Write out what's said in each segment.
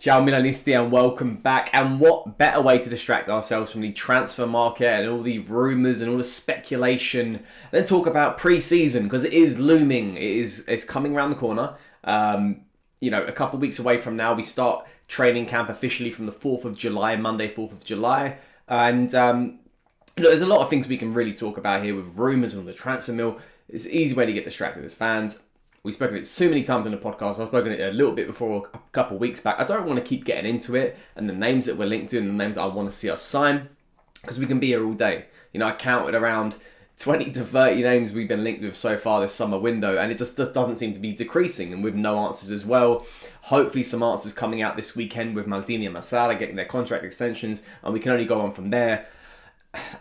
Ciao Milanisti and welcome back. And what better way to distract ourselves from the transfer market and all the rumours and all the speculation than talk about pre-season, because it is looming. It's coming around the corner. A couple of weeks away from now, we start training camp officially from the 4th of July, Monday 4th of July. And there's a lot of things we can really talk about here with rumours on the transfer mill. It's an easy way to get distracted as fans. We've spoken of it so many times on the podcast. I've spoken it a little bit before a couple of weeks back. I don't want to keep getting into it and the names that we're linked to and the names that I want to see us sign, because we can be here all day. I counted around 20 to 30 names we've been linked with so far this summer window, and it just doesn't seem to be decreasing, and with no answers as well. Hopefully some answers coming out this weekend with Maldini and Masala getting their contract extensions, and we can only go on from there.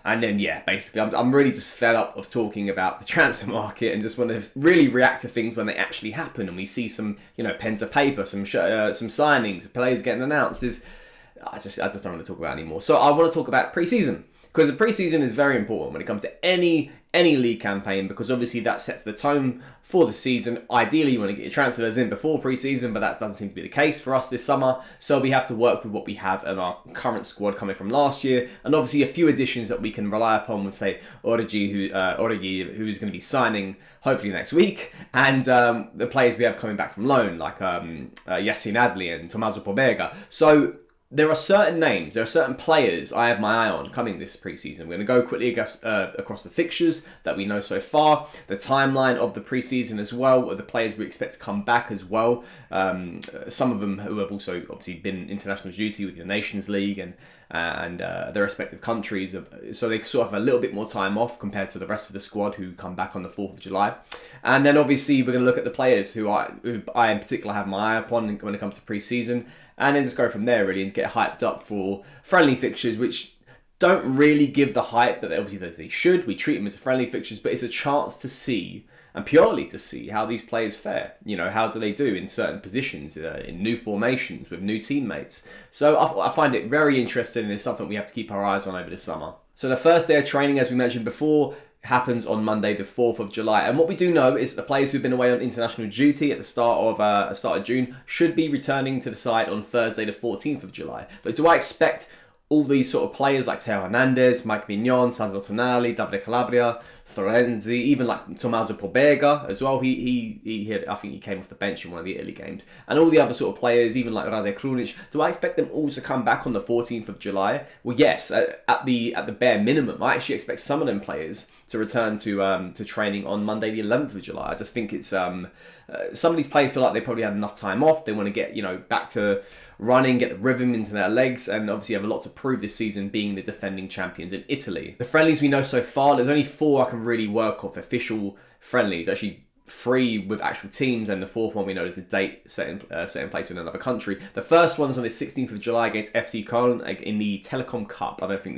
And then, basically, I'm really just fed up of talking about the transfer market and just want to really react to things when they actually happen and we see some, pen to paper, some signings, players getting announced. I just don't want to talk about it anymore. So I want to talk about pre-season, because the pre-season is very important when it comes to any league campaign, because obviously that sets the tone for the season. Ideally, you want to get your transfers in before pre-season, but that doesn't seem to be the case for us this summer. So we have to work with what we have in our current squad coming from last year, and obviously a few additions that we can rely upon with, say, Origi, who is going to be signing hopefully next week, and the players we have coming back from loan, like Yacine Adli and Tommaso Pobega. So there are certain names, there are certain players I have my eye on coming this pre-season. We're going to go quickly across the fixtures that we know so far, the timeline of the pre-season as well, of the players we expect to come back as well. Some of them who have also obviously been international duty with the Nations League and their respective countries, so they sort of have a little bit more time off compared to the rest of the squad who come back on the 4th of July. And then obviously we're going to look at the players who I in particular have my eye upon when it comes to pre-season, and then just go from there really and get hyped up for friendly fixtures, which don't really give the hype that obviously they should. We treat them as friendly fixtures, but it's a chance to see, and purely to see, how these players fare. How do they do in certain positions, in new formations, with new teammates. So I find it very interesting, and it's something we have to keep our eyes on over the summer. So the first day of training, as we mentioned before, happens on Monday the 4th of July. And what we do know is that the players who've been away on international duty at the start of June should be returning to the side on Thursday the 14th of July. But do I expect all these sort of players like Teo Hernandez, Mike Mignon, Sandro Tonali, Davide Calabria, Florenzi, even like Tommaso Pobega as well. He had, I think he came off the bench in one of the Italy games. And all the other sort of players, even like Rade Krunic, do I expect them all to come back on the 14th of July? Well, yes, at the bare minimum. I actually expect some of them players to return to training on Monday the 11th of July. I just think it's some of these players feel like they probably had enough time off. They want to get back to running, get the rhythm into their legs, and obviously have a lot to prove this season, being the defending champions in Italy. The friendlies we know so far, there's only 4 I can really work off, official friendlies. Actually 3 with actual teams, and the 4th one we know is the date set in place in another country. The first one's on the 16th of July against FC Köln in the Telecom Cup. I don't think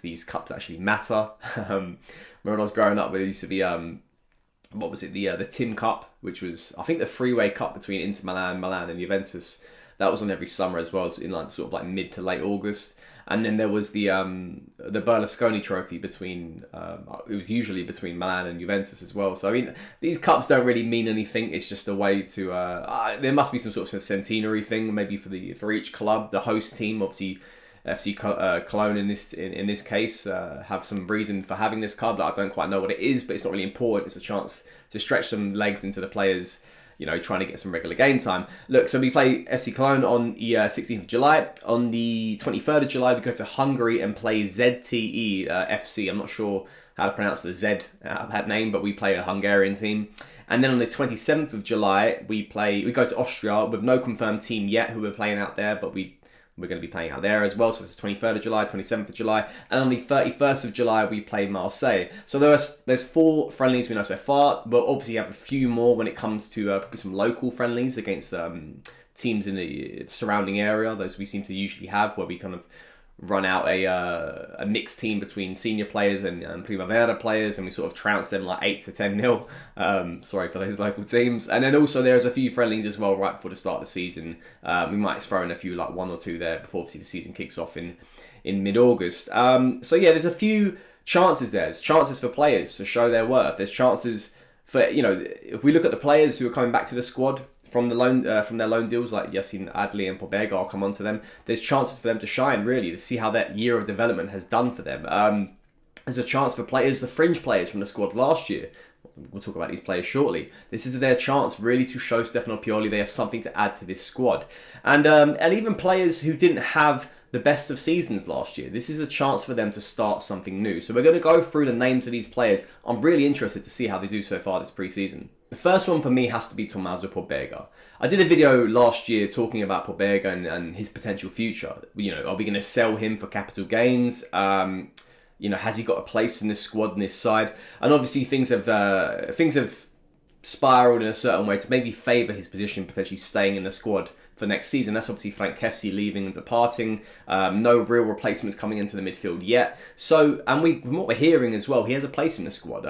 these cups actually matter. When I was growing up, there used to be the Tim Cup, which was, I think, the three-way cup between Inter Milan and Juventus. That was on every summer as well, so in sort of mid to late August. And then there was the Berlusconi Trophy between it was usually between Milan and Juventus as well. So I mean, these cups don't really mean anything. It's just a way to there must be some sort of centenary thing maybe for each club. The host team, obviously FC Cologne in this case, have some reason for having this cup that I don't quite know what it is, but it's not really important. It's a chance to stretch some legs into the players, trying to get some regular game time. Look, so we play FC Cologne on the 16th of July. On the 23rd of July, we go to Hungary and play ZTE FC. I'm not sure how to pronounce the Z that name, but we play a Hungarian team. And then on the 27th of July, we go to Austria with no confirmed team yet who we're playing out there, but we're going to be playing out there as well. So it's the 23rd of July, 27th of July. And on the 31st of July, we play Marseille. So there's 4 friendlies we know so far. But obviously you have a few more when it comes to probably some local friendlies against teams in the surrounding area. Those we seem to usually have, where we kind of run out a mixed team between senior players and Primavera players, and we sort of trounce them 8 to 10-0. Sorry for those local teams. And then also there's a few friendlies as well right before the start of the season. We might throw in a few, 1 or 2 there before obviously the season kicks off in mid-August. So yeah, there's a few chances there. There's chances for players to show their worth. There's chances for, if we look at the players who are coming back to the squad from their loan deals like Yacine Adli and Pobega. I'll come on to them. There's chances for them to shine, really, to see how that year of development has done for them. There's a chance for players, the fringe players from the squad last year. We'll talk about these players shortly. This is their chance really to show Stefano Pioli they have something to add to this squad. And even players who didn't have the best of seasons last year, this is a chance for them to start something new. So we're going to go through the names of these players. I'm really interested to see how they do so far this pre-season. The first one for me has to be Tommaso Pobega. I did a video last year talking about Pobega and his potential future. Are we going to sell him for capital gains? Has he got a place in this squad and this side? And obviously things have spiraled in a certain way to maybe favour his position, potentially staying in the squad for next season. That's obviously Frank Kessie leaving and departing. No real replacements coming into the midfield yet. So, and from what we're hearing as well, he has a place in the squad.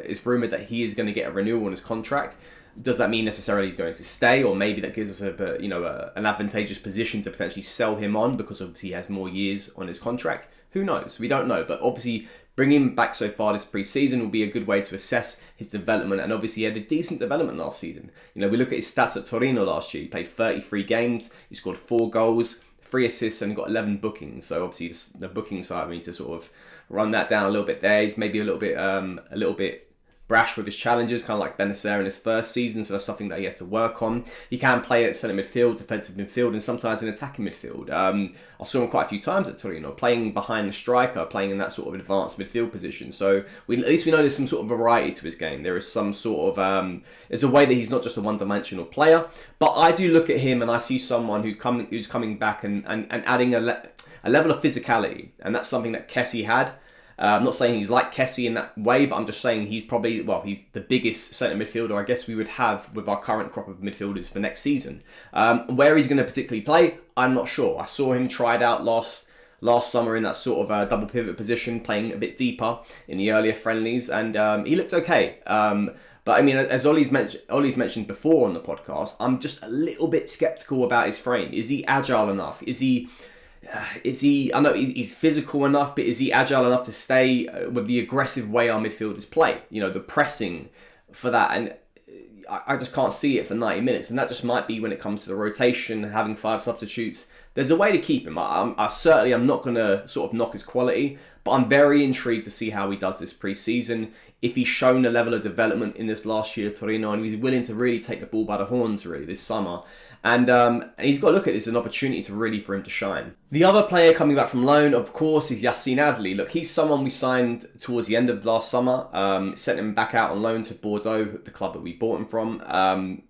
It's rumoured that he is going to get a renewal on his contract. Does that mean necessarily he's going to stay, or maybe that gives us an advantageous position to potentially sell him on because obviously he has more years on his contract? Who knows? We don't know, but obviously bringing him back so far this pre-season will be a good way to assess his development, and obviously he had a decent development last season. We look at his stats at Torino last year. He played 33 games, he scored 4 goals, 3 assists, and got 11 bookings. So obviously the booking side, we need to sort of run that down a little bit there. He's maybe a little bit brash with his challenges, kind of like Benacer in his first season, so that's something that he has to work on. He can play at centre midfield, defensive midfield, and sometimes in attacking midfield. I saw him quite a few times at Torino, playing behind the striker, playing in that sort of advanced midfield position. So at least we know there's some sort of variety to his game. There is some sort of there's a way that he's not just a one-dimensional player. But I do look at him and I see someone who's coming back and adding a level of physicality, and that's something that Kessie had. I'm not saying he's like Kessie in that way, but I'm just saying he's the biggest centre midfielder I guess we would have with our current crop of midfielders for next season. Where he's going to particularly play, I'm not sure. I saw him tried out last summer in that sort of double pivot position, playing a bit deeper in the earlier friendlies, and he looked okay. But I mean, as Ollie's mentioned before on the podcast, I'm just a little bit sceptical about his frame. Is he agile enough? Is he? I know he's physical enough, but is he agile enough to stay with the aggressive way our midfielders play? The pressing for that, and I just can't see it for 90 minutes. And that just might be when it comes to the rotation, having 5 substitutes. There's a way to keep him. I certainly am not going to sort of knock his quality, but I'm very intrigued to see how he does this pre-season. If he's shown a level of development in this last year of Torino, and he's willing to really take the ball by the horns really this summer. And he's got to look at this as an opportunity for him to shine. The other player coming back from loan, of course, is Yacine Adli. Look, he's someone we signed towards the end of last summer. Sent him back out on loan to Bordeaux, the club that we bought him from.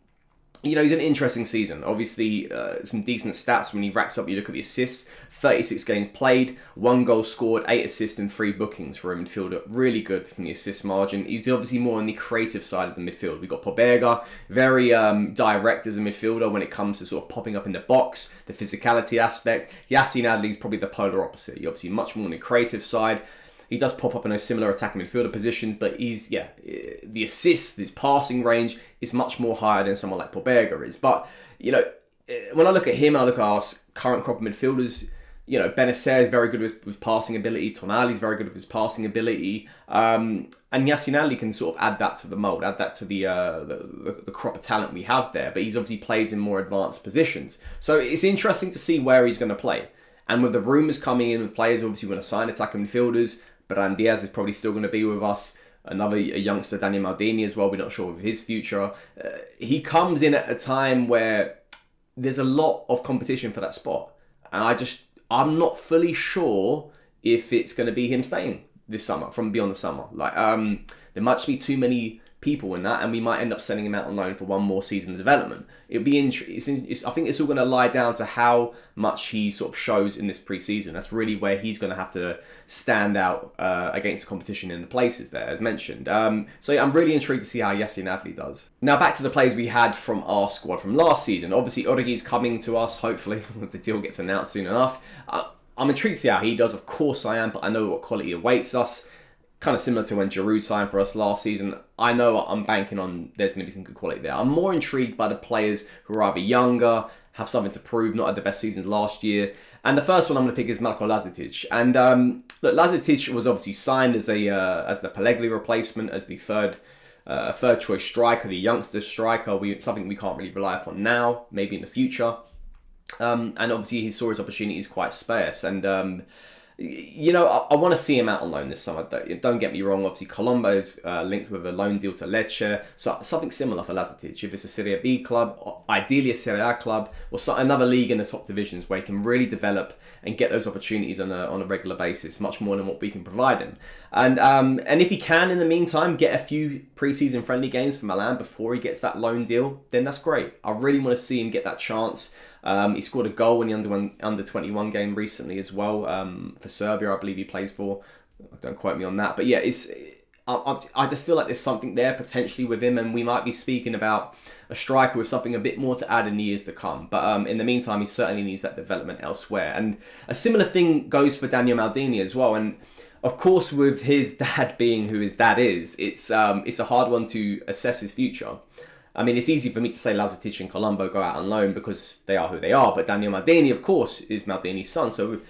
He's an interesting season. Obviously, some decent stats when he racks up. You look at the assists, 36 games played, 1 goal scored, 8 assists and 3 bookings for a midfielder. Really good from the assist margin. He's obviously more on the creative side of the midfield. We've got Pobega, very direct as a midfielder when it comes to sort of popping up in the box, the physicality aspect. Yacine Adli is probably the polar opposite. He's obviously much more on the creative side. He does pop up in those similar attacking midfielder positions, but the assists, his passing range is much more higher than someone like Pobega is. But, when I look at him and I look at our current crop of midfielders, Benacer is very good with his passing ability, Tonali is very good with his passing ability, and Yacine Adli can sort of add that to the mould, add that to the crop of talent we have there, but he's obviously plays in more advanced positions. So it's interesting to see where he's going to play. And with the rumours coming in with players obviously want to sign attacking midfielders, Brahim Diaz is probably still going to be with us. A youngster, Daniel Maldini as well. We're not sure of his future. He comes in at a time where there's a lot of competition for that spot. And I'm not fully sure if it's going to be him staying this summer, from beyond the summer. There might be too many people in that, and we might end up sending him out on loan for one more season of development. I think it's all going to lie down to how much he sort of shows in this pre-season. That's really where he's going to have to stand out against the competition in the places there, as mentioned. So I'm really intrigued to see how Yacine Adli does. Now back to the players we had from our squad from last season. Obviously, Origi's coming to us, hopefully, if the deal gets announced soon enough. I'm intrigued to see how he does. Of course I am, but I know what quality awaits us. Kind of similar to when Giroud signed for us last season. I know I'm banking on there's going to be some good quality there. I'm more intrigued by the players who are either younger, have something to prove, not had the best season last year. And the first one I'm going to pick is Marko Lazetic. And look, Lazetic was obviously signed as the Pellegrini replacement, as the third a third choice striker, the youngster striker, something we can't really rely upon now, maybe in the future. And obviously he saw his opportunities quite sparse. And, I want to see him out on loan this summer. Don't get me wrong. Obviously, Colombo's linked with a loan deal to Lecce. So something similar for Lazetic. If it's a Serie B club, or ideally a Serie A club, or another league in the top divisions where he can really develop and get those opportunities on a regular basis, much more than what we can provide him. And if he can, in the meantime, get a few preseason friendly games for Milan before he gets that loan deal, then that's great. I really want to see him get that chance. He scored a goal in the under 21 game recently as well, for Serbia, I believe he plays for. Don't quote me on that, but yeah, I just feel like there's something there potentially with him, and we might be speaking about a striker with something a bit more to add in the years to come. But in the meantime, he certainly needs that development elsewhere. And a similar thing goes for Daniel Maldini as well. And of course, with his dad being who his dad is, it's a hard one to assess his future. I mean, it's easy for me to say Lazetic and Colombo go out on loan because they are who they are, but Daniel Maldini, of course, is Maldini's son. So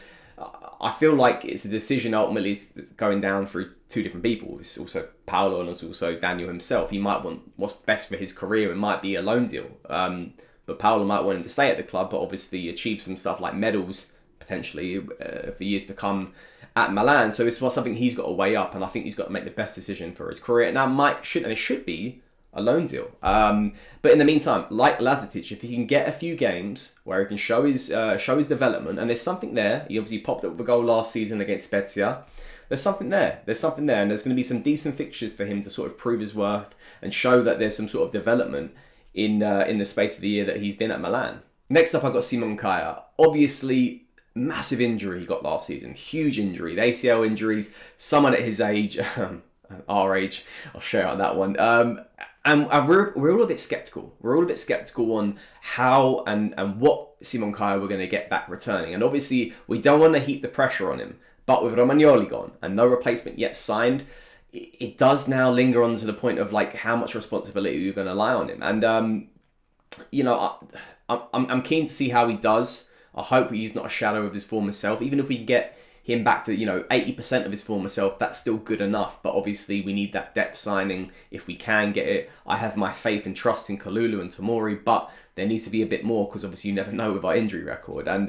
I feel like it's a decision ultimately going down through two different people. It's also Paolo and it's also Daniel himself. He might want what's best for his career. It might be a loan deal. But Paolo might want him to stay at the club, but obviously achieve some stuff like medals potentially for years to come at Milan. So it's something he's got to weigh up, and I think he's got to make the best decision for his career. Now, it should be a loan deal. But in the meantime, like Lazetic, if he can get a few games where he can show his development, and there's something there. He obviously popped up with a goal last season against Spezia. There's something there, and there's going to be some decent fixtures for him to sort of prove his worth and show that there's some sort of development in the space of the year that he's been at Milan. Next up, I've got Simon Kjaer. Obviously, massive injury he got last season. Huge injury. The ACL injuries, someone at his age, our age, I'll show you on that one. And we're all a bit sceptical. We're all a bit sceptical on how and what Simon Kjaer we're going to get back returning. And obviously, we don't want to heap the pressure on him. But with Romagnoli gone and no replacement yet signed, it does now linger on to the point of like how much responsibility you're going to lie on him. And I'm keen to see how he does. I hope he's not a shadow of his former self. Even if we can get him back to 80% of his former self, that's still good enough. But obviously we need that depth signing if we can get it. I have my faith and trust in Kalulu and Tomori, but there needs to be a bit more because obviously you never know with our injury record. And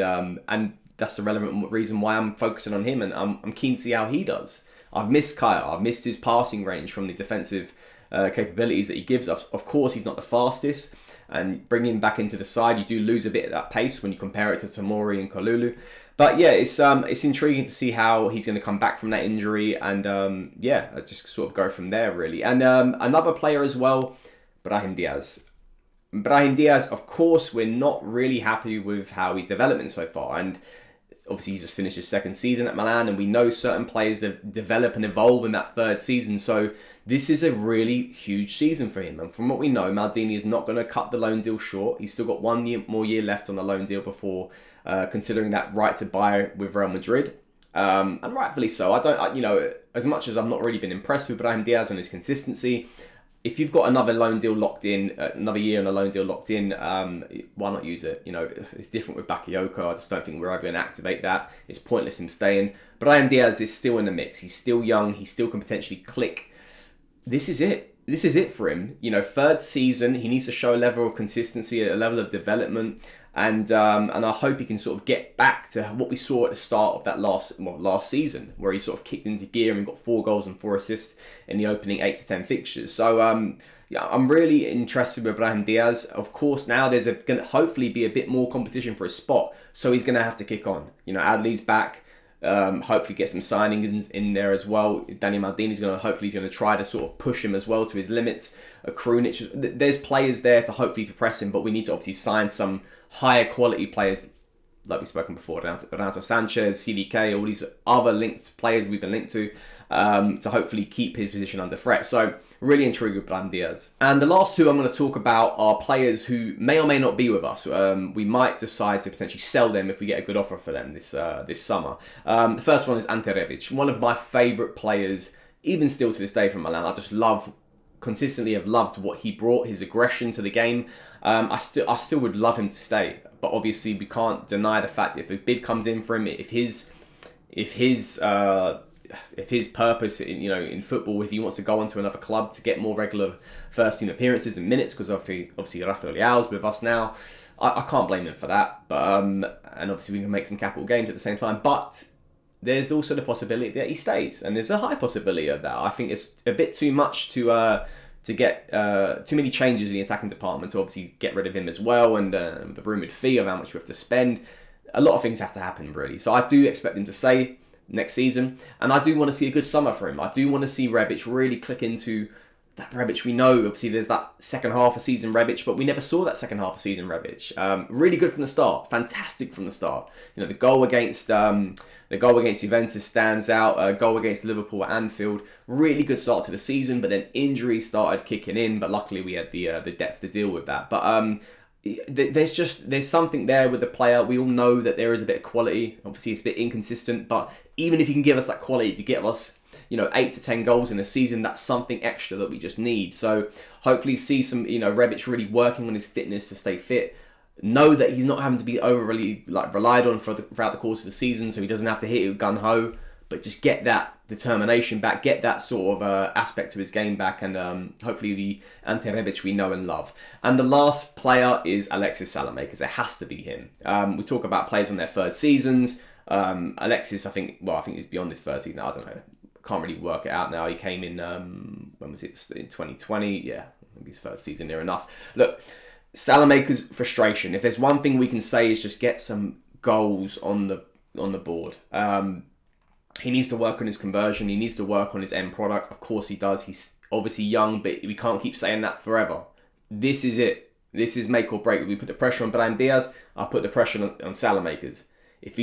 that's the relevant reason why I'm focusing on him, and I'm keen to see how he does. I've missed Kjaer. I've missed his passing range from the defensive capabilities that he gives us. Of course, he's not the fastest, and bringing him back into the side, you do lose a bit of that pace when you compare it to Tomori and Kalulu. But yeah, it's intriguing to see how he's going to come back from that injury, and just sort of go from there really. And another player as well, Brahim Diaz. Brahim Diaz, of course, we're not really happy with how he's developing so far, and obviously he just finished his second season at Milan, and we know certain players that develop and evolve in that third season. So this is a really huge season for him. And from what we know, Maldini is not going to cut the loan deal short. He's still got 1 more year left on the loan deal before considering that right to buy with Real Madrid. And rightfully so. As much as I've not really been impressed with Brahim Diaz and his consistency, if you've got another loan deal locked in, another year on a loan deal locked in, why not use it? It's different with Bakayoko. I just don't think we're ever going to activate that. It's pointless him staying. Brahim Diaz is still in the mix. He's still young. He still can potentially click. This is it. This is it for him. Third season, he needs to show a level of consistency, a level of development. And I hope he can sort of get back to what we saw at the start of that last season, where he sort of kicked into gear and got 4 goals and 4 assists in the opening 8 to 10 fixtures. So I'm really interested with Brahim Diaz. Of course, now there's going to hopefully be a bit more competition for a spot, so he's going to have to kick on. Adli's back. Hopefully get some signings in there as well. Daniel Maldini's going to try to sort of push him as well to his limits. Krunic, there's players there to hopefully to press him, but we need to obviously sign some higher quality players, like we've spoken before, Renato Sanchez, CDK, all these other linked players we've been linked to hopefully keep his position under threat. So really intrigued with Brahim Diaz. And the last two I'm going to talk about are players who may or may not be with us. We might decide to potentially sell them if we get a good offer for them this summer. The first one is Ante Rebic, one of my favourite players, even still to this day from Milan. I just consistently have loved what he brought, his aggression to the game. I still would love him to stay, but obviously we can't deny the fact that if a bid comes in for him, if his if his purpose in football, if he wants to go on to another club to get more regular first team appearances and minutes, because obviously Rafael Leao's with us now, I can't blame him for that. But and obviously we can make some capital gains at the same time. But there's also the possibility that he stays, and there's a high possibility of that. I think it's a bit too much to get too many changes in the attacking department to obviously get rid of him as well, and the rumoured fee of how much we have to spend. A lot of things have to happen, really. So I do expect him to stay next season, and I do want to see a good summer for him. I do want to see Rebic really click into that Rebic we know. Obviously, there's that second half of season Rebic, but we never saw that second half of season Rebic. Really good from the start, fantastic from the start. The goal against Juventus stands out. Goal against Liverpool at Anfield, really good start to the season. But then injuries started kicking in. But luckily we had the depth to deal with that. But there's something there with the player. We all know that there is a bit of quality. Obviously, it's a bit inconsistent, but even if you can give us that quality to get us, 8 to 10 goals in a season, that's something extra that we just need. So hopefully see some, Rebic really working on his fitness to stay fit. Know that he's not having to be overly relied on throughout the course of the season, so he doesn't have to hit it gun ho, but just get that determination back, get that sort of aspect to his game back, and hopefully the Ante Rebic we know and love. And the last player is Alexis Saelemaekers. It has to be him. We talk about players on their third seasons. Alexis, I think he's beyond his third season. I don't know. Can't really work it out now. He came in, when was it? In 2020. Yeah, maybe his first season near enough. Look, Saelemaekers' frustration. If there's one thing we can say is just get some goals on the board. He needs to work on his conversion. He needs to work on his end product. Of course he does. He's obviously young, but we can't keep saying that forever. This is it. This is make or break. We put the pressure on Brahim Diaz. I put the pressure on Saelemaekers. If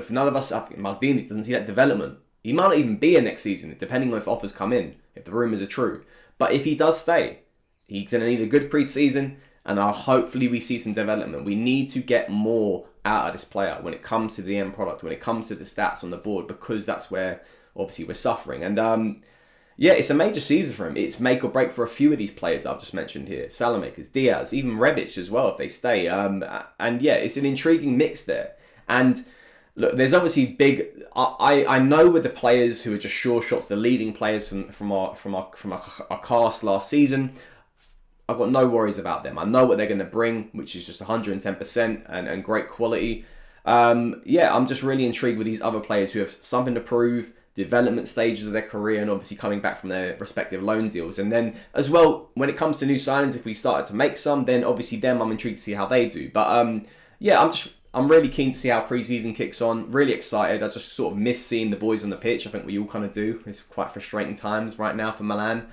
none of us, Maldini doesn't see that development, he might not even be here next season, depending on if offers come in, if the rumours are true. But if he does stay, he's going to need a good pre-season, and hopefully we see some development. We need to get more out of this player when it comes to the end product, when it comes to the stats on the board, because that's where obviously we're suffering. And it's a major season for him. It's make or break for a few of these players I've just mentioned here. Saelemaekers, Diaz, even Rebic as well if they stay. It's an intriguing mix there. And look, there's obviously big. I know with the players who are just sure shots, the leading players from our cast last season, I've got no worries about them. I know what they're going to bring, which is just 110% and great quality. I'm just really intrigued with these other players who have something to prove, development stages of their career, and obviously coming back from their respective loan deals. And then as well, when it comes to new signings, if we started to make some, then obviously them, I'm intrigued to see how they do. But I'm really keen to see how pre-season kicks on. Really excited. I just sort of miss seeing the boys on the pitch. I think we all kind of do. It's quite frustrating times right now for Milan,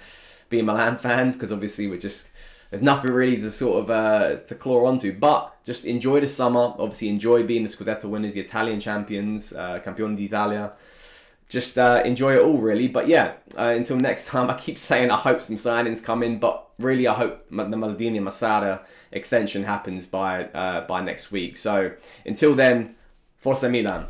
being Milan fans, because obviously there's nothing really to sort of to claw onto. But just enjoy the summer. Obviously enjoy being the Scudetto winners, the Italian champions, Campioni d'Italia. Just enjoy it all, really. But until next time, I keep saying I hope some signings come in, but really I hope the Maldini Massara extension happens by next week. So until then, Forza Milan.